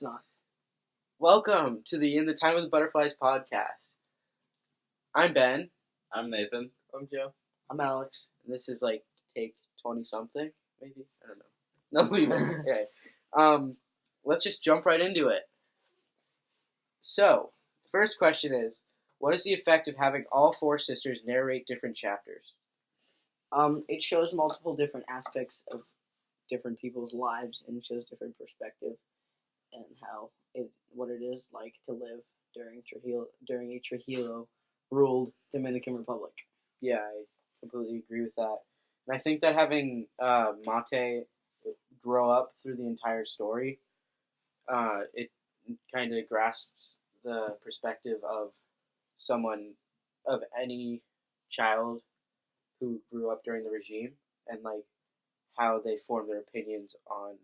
it's not. Welcome to the In the Time of the Butterflies podcast. I'm Ben. I'm Nathan. I'm Joe. I'm Alex. And this is like take 20-something, maybe? I don't know. No, leave it. Okay. Let's just jump right into it. So, the first question is, what is the effect of having all four sisters narrate different chapters? It shows multiple different aspects of different people's lives and shows different perspective and what it is like to live during a Trujillo ruled Dominican Republic. Yeah, I completely agree with that. And I think that having Mate grow up through the entire story, it kind of grasps the perspective of someone, of any child who grew up during the regime, and like how they form their opinions on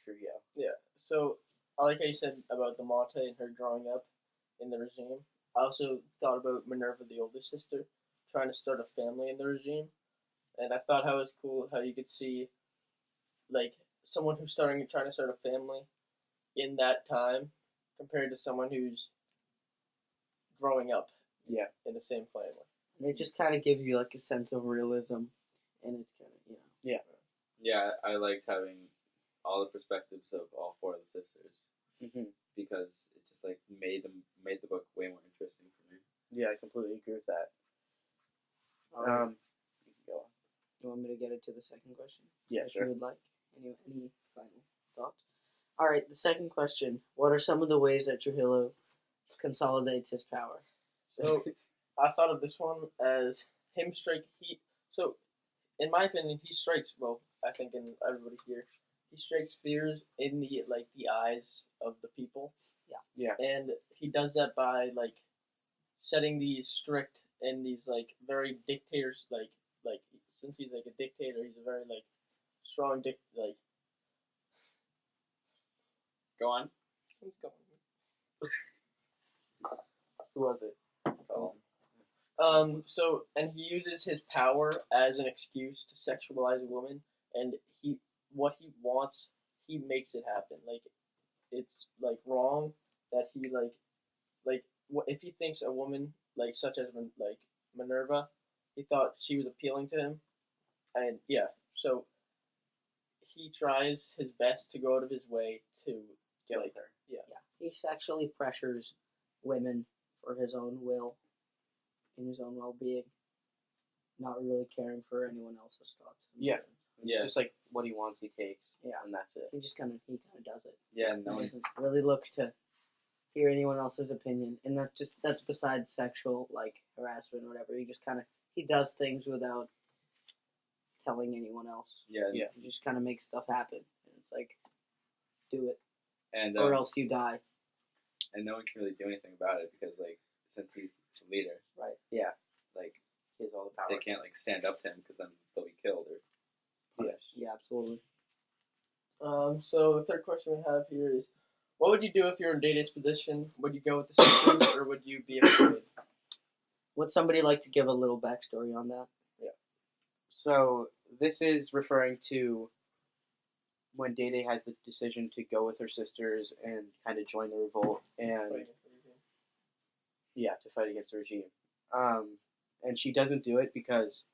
Trujillo. Yeah. So I like how you said about the Mate and her growing up in the regime. I also thought about Minerva, the older sister, trying to start a family in the regime, and I thought how it was cool how you could see, like, someone who's trying to start a family in that time compared to someone who's growing up. Yeah. In the same family. And it just kind of gives you like a sense of realism, and it's kind of Yeah, I liked having all the perspectives of all four of the sisters Mm-hmm. because it just like made the book way more interesting for me. Yeah, I completely agree with that. All right. You can go on. You want me to get it to the second question? Yeah, If sure. you would like. Any final thoughts? All right, the second question. What are some of the ways that Trujillo consolidates his power? So I thought of this one as him So, in my opinion, he strikes. Well, I think in everybody here, he strikes fears in the eyes of the people. Yeah. Yeah. And he does that by setting these strict and these very dictators since he's a dictator, he's a very strong Go on. Someone's calling Who was it? So, and he uses his power as an excuse to sexualize a woman, and what he wants, he makes it happen. It's wrong that he if he thinks a woman such as Minerva, he thought she was appealing to him, and yeah, so he tries his best to go out of his way to Get with her. Yeah. He sexually pressures women for his own will and his own well-being, not really caring for anyone else's thoughts. Yeah. Yeah. Just like what he wants, he takes. Yeah. And that's it. He kind of does it. Yeah, He no one. doesn't really look to hear anyone else's opinion, and that's besides sexual harassment or whatever. He does things without telling anyone else. Yeah, Yeah. He just kind of makes stuff happen, and it's like, do it and or else you die. and no one can really do anything about it because since he's the leader, Right. Yeah. like He has all the power. they can't stand up to him because then they'll be killed or punished. Yeah, absolutely. So the third question we have here is, what would you do if you're in Data's position? Would you go with the sisters or would you be afraid? Would somebody like to give a little backstory on that? So this is referring to when Dede has the decision to go with her sisters and kind of join the revolt and to fight against the regime. And she doesn't do it because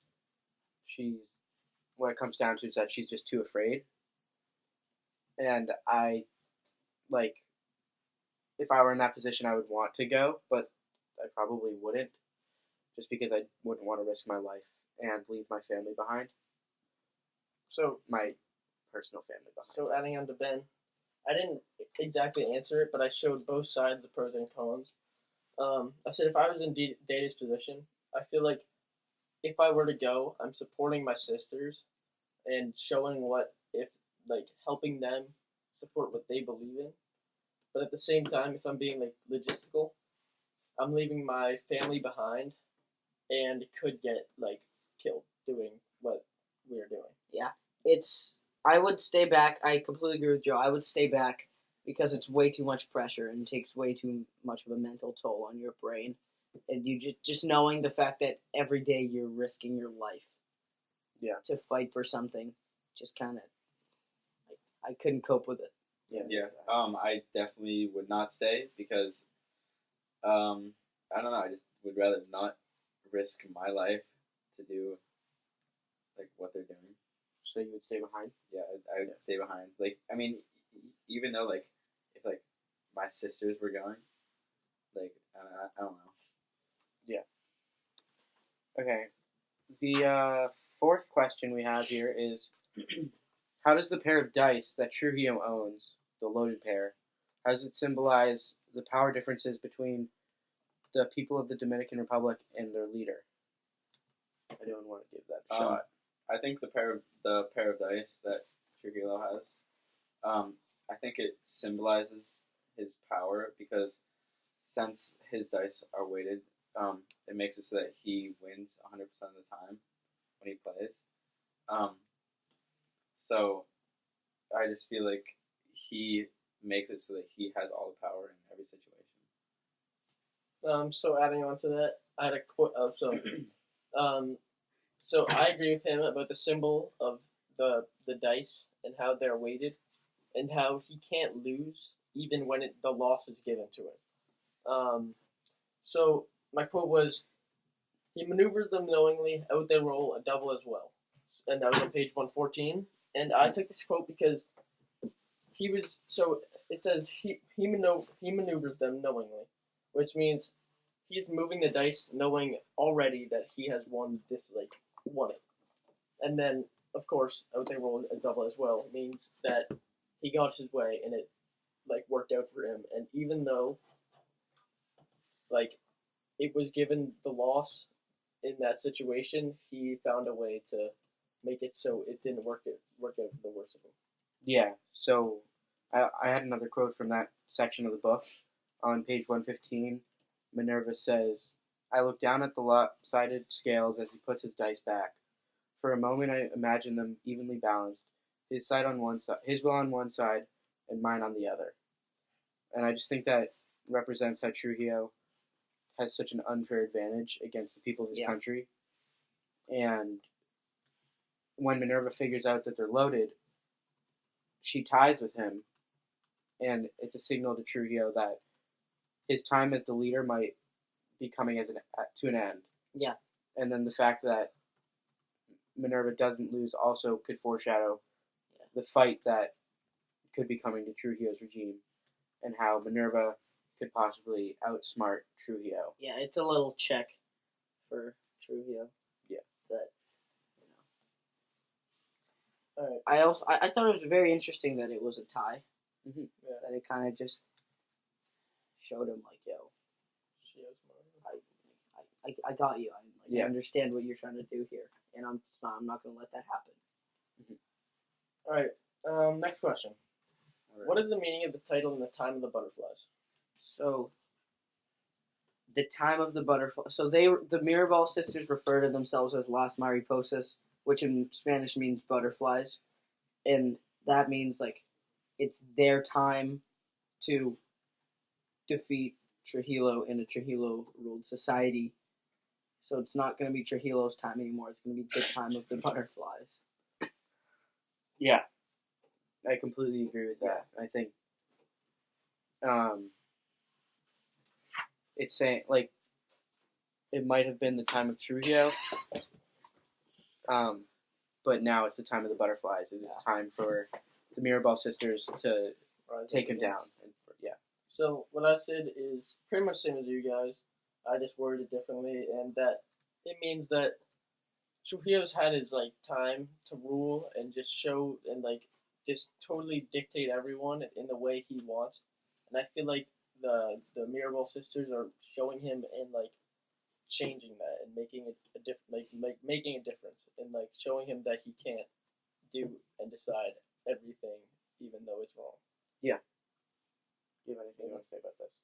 what it comes down to is that she's just too afraid. And if I were in that position, I would want to go, but I probably wouldn't, just because I wouldn't want to risk my life and leave my family behind. So My personal family behind. So adding on to Ben, I didn't exactly answer it, but I showed both sides, the pros and cons. I said if I was in Data's position, I feel like if I were to go, I'm supporting my sisters and showing helping them support what they believe in. But at the same time, if I'm being logistical, I'm leaving my family behind and could get killed doing what we're doing. I would stay back. I completely agree with Joe. I would stay back because it's way too much pressure and takes way too much of a mental toll on your brain. And you just knowing the fact that every day you're risking your life Yeah. to fight for something, just kind of I couldn't cope with it. Yeah. I definitely would not stay because, I don't know. I just would rather not risk my life to do like what they're doing. So you would stay behind. Yeah, I would stay behind. Like, I mean, even though like if like my sisters were going, like I don't know. Okay. The fourth question we have here is, how does the pair of dice that Trujillo owns, the loaded pair, how does it symbolize the power differences between the people of the Dominican Republic and their leader? Anyone want to give that a shot? I think the pair of dice that Trujillo has, I think it symbolizes his power because since his dice are weighted, it makes it so that he wins 100% of the time when he plays. So I just feel like he makes it so that he has all the power in every situation. So adding on to that, I had a quote. So I agree with him about the symbol of the dice and how they're weighted, and how he can't lose even when the loss is given to him. So my quote was, he maneuvers them knowingly, out they roll a double as well. And that was on page 114. And I took this quote because it says he maneuvers them knowingly, which means he's moving the dice knowing already that he has won it. And then, of course, out they roll a double as well. It means that he got his way and it worked out for him. And even though it was given the loss in that situation, he found a way to make it so it didn't work out for the worst of him. Yeah, so I had another quote from that section of the book. On page 115, Minerva says, I look down at the lopsided scales as he puts his dice back. For a moment I imagine them evenly balanced, his will on one side and mine on the other. And I just think that represents how Trujillo has such an unfair advantage against the people of his country. And when Minerva figures out that they're loaded, she ties with him, and it's a signal to Trujillo that his time as the leader might be coming to an end. Yeah. And then the fact that Minerva doesn't lose also could foreshadow the fight that could be coming to Trujillo's regime, and how Minerva could possibly outsmart Trujillo. Yeah, it's a little check for Trujillo. Yeah. That, All right. I thought it was very interesting that it was a tie. Mm-hmm. Yeah. That it kind of just showed him like, yo, She has mine. I got you. I Yeah. understand what you're trying to do here, and I'm not going to let that happen. All right. Next question. What is the meaning of the title and the time of the butterflies? So, the time of the butterfly. So the Mirabal sisters refer to themselves as Las Mariposas, which in Spanish means butterflies, and that means it's their time to defeat Trujillo in a Trujillo-ruled society. So it's not going to be Trujillo's time anymore. It's going to be the time of the butterflies. Yeah, I completely agree with that. I think it's saying, it might have been the time of Trujillo, but now it's the time of the butterflies, and it's time for the Mirabal sisters to take him down. So what I said is pretty much the same as you guys. I just worded it differently, and that it means that Trujillo's had his time to rule and just show and just totally dictate everyone in the way he wants. And I feel like the Mirabal sisters are showing him and changing that and making it making a difference and showing him that he can't do and decide everything even though it's wrong. Yeah. Do you have anything you want to say about this?